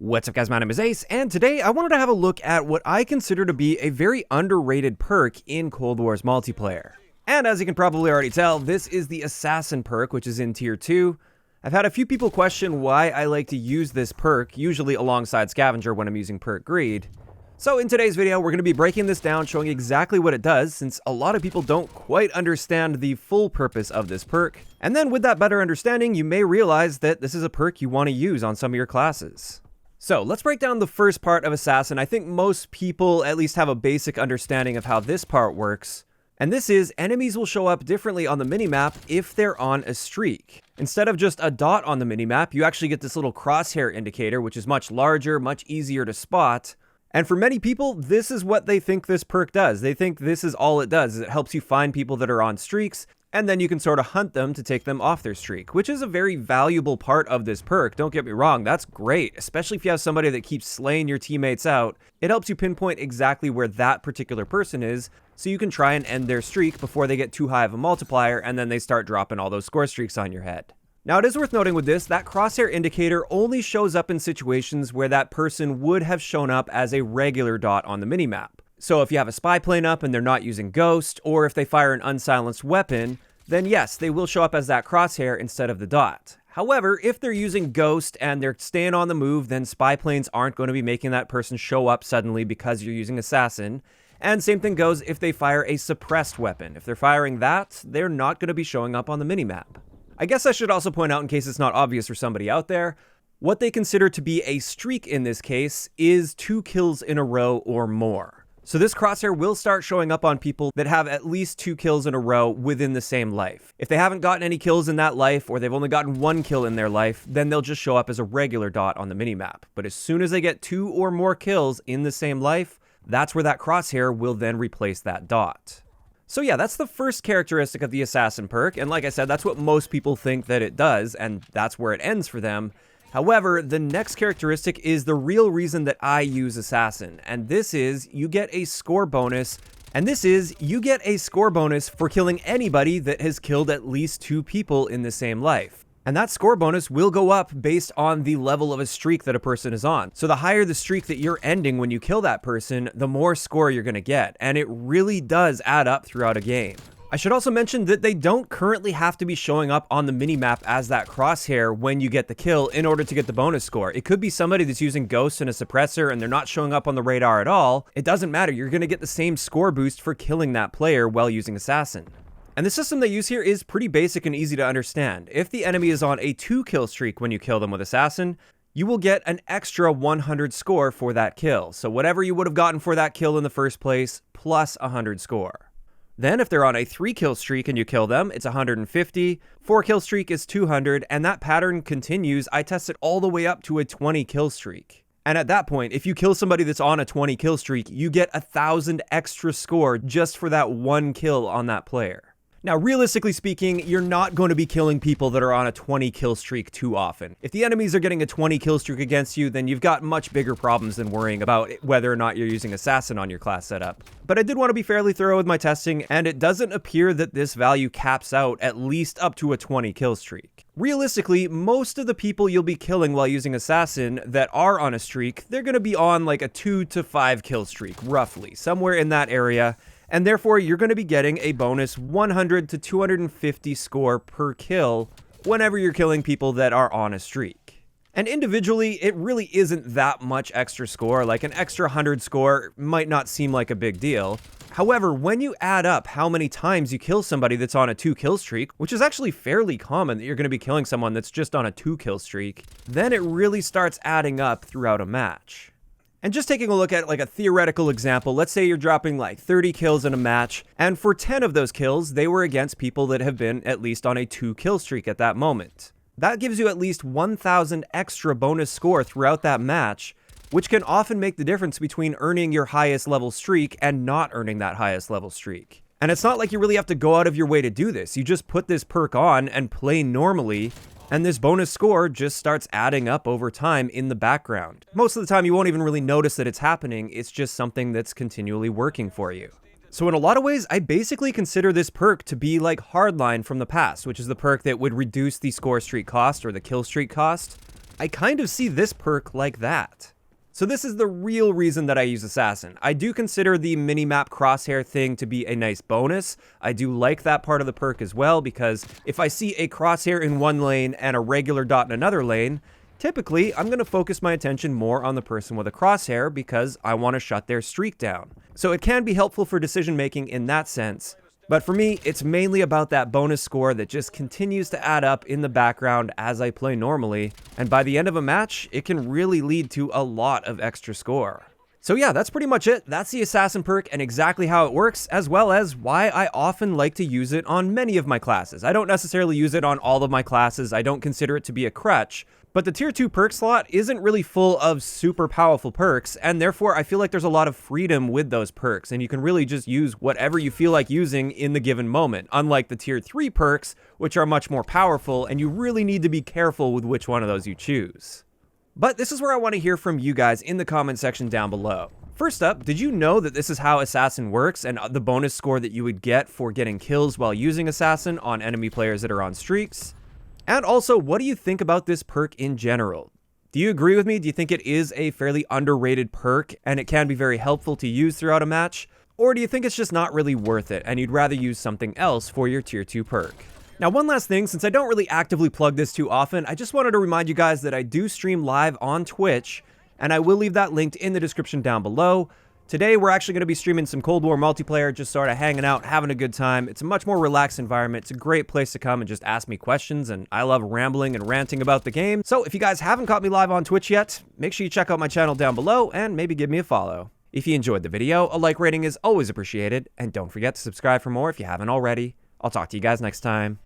What's up guys, my name is Ace, and today I wanted to have a look at what I consider to be a very underrated perk in Cold War's multiplayer. And as you can probably already tell, this is the Assassin Perk, which is in Tier 2. I've had a few people question why I like to use this perk, usually alongside Scavenger when I'm using Perk Greed. So in today's video, we're going to be breaking this down, showing exactly what it does, since a lot of people don't quite understand the full purpose of this perk. And then with that better understanding, you may realize that this is a perk you want to use on some of your classes. So let's break down the first part of Assassin. I think most people at least have a basic understanding of how this part works. And this is, enemies will show up differently on the minimap if they're on a streak. Instead of just a dot on the minimap, you actually get this little crosshair indicator, which is much larger, much easier to spot. And for many people, this is what they think this perk does. They think this is all it does, is it helps you find people that are on streaks, and then you can sort of hunt them to take them off their streak, which is a very valuable part of this perk. Don't get me wrong, that's great, especially if you have somebody that keeps slaying your teammates out. It helps you pinpoint exactly where that particular person is, so you can try and end their streak before they get too high of a multiplier, and then they start dropping all those score streaks on your head. Now, it is worth noting with this, that crosshair indicator only shows up in situations where that person would have shown up as a regular dot on the minimap. So if you have a spy plane up and they're not using Ghost, or if they fire an unsilenced weapon, then yes, they will show up as that crosshair instead of the dot. However, if they're using Ghost and they're staying on the move, then spy planes aren't going to be making that person show up suddenly because you're using Assassin. And same thing goes if they fire a suppressed weapon. If they're firing that, they're not going to be showing up on the minimap. I guess I should also point out, in case it's not obvious for somebody out there, what they consider to be a streak in this case is 2 kills in a row or more. So this crosshair will start showing up on people that have at least 2 kills in a row within the same life. If they haven't gotten any kills in that life, or they've only gotten 1 kill in their life, then they'll just show up as a regular dot on the minimap. But as soon as they get 2 or more kills in the same life, that's where that crosshair will then replace that dot. So yeah, that's the first characteristic of the Assassin perk, and like I said, that's what most people think that it does, and that's where it ends for them. However, the next characteristic is the real reason that I use Assassin, and this is you get a score bonus, for killing anybody that has killed at least 2 people in the same life. And that score bonus will go up based on the level of a streak that a person is on. So the higher the streak that you're ending when you kill that person, the more score you're going to get, and it really does add up throughout a game. I should also mention that they don't currently have to be showing up on the minimap as that crosshair when you get the kill in order to get the bonus score. It could be somebody that's using Ghost and a suppressor and they're not showing up on the radar at all. It doesn't matter, you're going to get the same score boost for killing that player while using Assassin. And the system they use here is pretty basic and easy to understand. If the enemy is on a 2 kill streak when you kill them with Assassin, you will get an extra 100 score for that kill. So whatever you would have gotten for that kill in the first place, plus 100 score. Then if they're on a 3 kill streak and you kill them, it's 150, 4 kill streak is 200, and that pattern continues. I test it all the way up to a 20 kill streak. And at that point, if you kill somebody that's on a 20 kill streak, you get 1,000 extra score just for that 1 kill on that player. Now, realistically speaking, you're not going to be killing people that are on a 20 kill streak too often. If the enemies are getting a 20 kill streak against you, then you've got much bigger problems than worrying about whether or not you're using Assassin on your class setup. But I did want to be fairly thorough with my testing, and it doesn't appear that this value caps out at least up to a 20 kill streak. Realistically, most of the people you'll be killing while using Assassin that are on a streak, they're going to be on like a 2 to 5 kill streak, roughly, somewhere in that area. And therefore, you're going to be getting a bonus 100 to 250 score per kill whenever you're killing people that are on a streak. And individually, it really isn't that much extra score. Like an extra 100 score might not seem like a big deal. However, when you add up how many times you kill somebody that's on a 2 kill streak, which is actually fairly common that you're going to be killing someone that's just on a 2 kill streak, then it really starts adding up throughout a match. And just taking a look at like a theoretical example, let's say you're dropping like 30 kills in a match, and for 10 of those kills, they were against people that have been at least on a 2 kill streak at that moment. That gives you at least 1,000 extra bonus score throughout that match, which can often make the difference between earning your highest level streak and not earning that highest level streak. And it's not like you really have to go out of your way to do this. You just put this perk on and play normally, and this bonus score just starts adding up over time in the background. Most of the time you won't even really notice that it's happening, it's just something that's continually working for you. So in a lot of ways, I basically consider this perk to be like Hardline from the past, which is the perk that would reduce the score streak cost or the kill streak cost. I kind of see this perk like that. So this is the real reason that I use Assassin. I do consider the minimap crosshair thing to be a nice bonus. I do like that part of the perk as well, because if I see a crosshair in one lane and a regular dot in another lane, typically I'm going to focus my attention more on the person with a crosshair because I want to shut their streak down. So it can be helpful for decision making in that sense. But for me, it's mainly about that bonus score that just continues to add up in the background as I play normally, and by the end of a match, it can really lead to a lot of extra score. So yeah, that's pretty much it. That's the Assassin perk and exactly how it works, as well as why I often like to use it on many of my classes. I don't necessarily use it on all of my classes, I don't consider it to be a crutch, but the tier 2 perk slot isn't really full of super powerful perks, and therefore I feel like there's a lot of freedom with those perks, and you can really just use whatever you feel like using in the given moment, unlike the tier 3 perks, which are much more powerful, and you really need to be careful with which one of those you choose. But this is where I want to hear from you guys in the comment section down below. First up, did you know that this is how Assassin works and the bonus score that you would get for getting kills while using Assassin on enemy players that are on streaks? And also, what do you think about this perk in general? Do you agree with me? Do you think it is a fairly underrated perk and it can be very helpful to use throughout a match? Or do you think it's just not really worth it and you'd rather use something else for your tier 2 perk? Now, one last thing, since I don't really actively plug this too often, I just wanted to remind you guys that I do stream live on Twitch, and I will leave that linked in the description down below. Today, we're actually going to be streaming some Cold War multiplayer, just sort of hanging out, having a good time. It's a much more relaxed environment. It's a great place to come and just ask me questions, and I love rambling and ranting about the game. So if you guys haven't caught me live on Twitch yet, make sure you check out my channel down below and maybe give me a follow. If you enjoyed the video, a like rating is always appreciated, and don't forget to subscribe for more if you haven't already. I'll talk to you guys next time.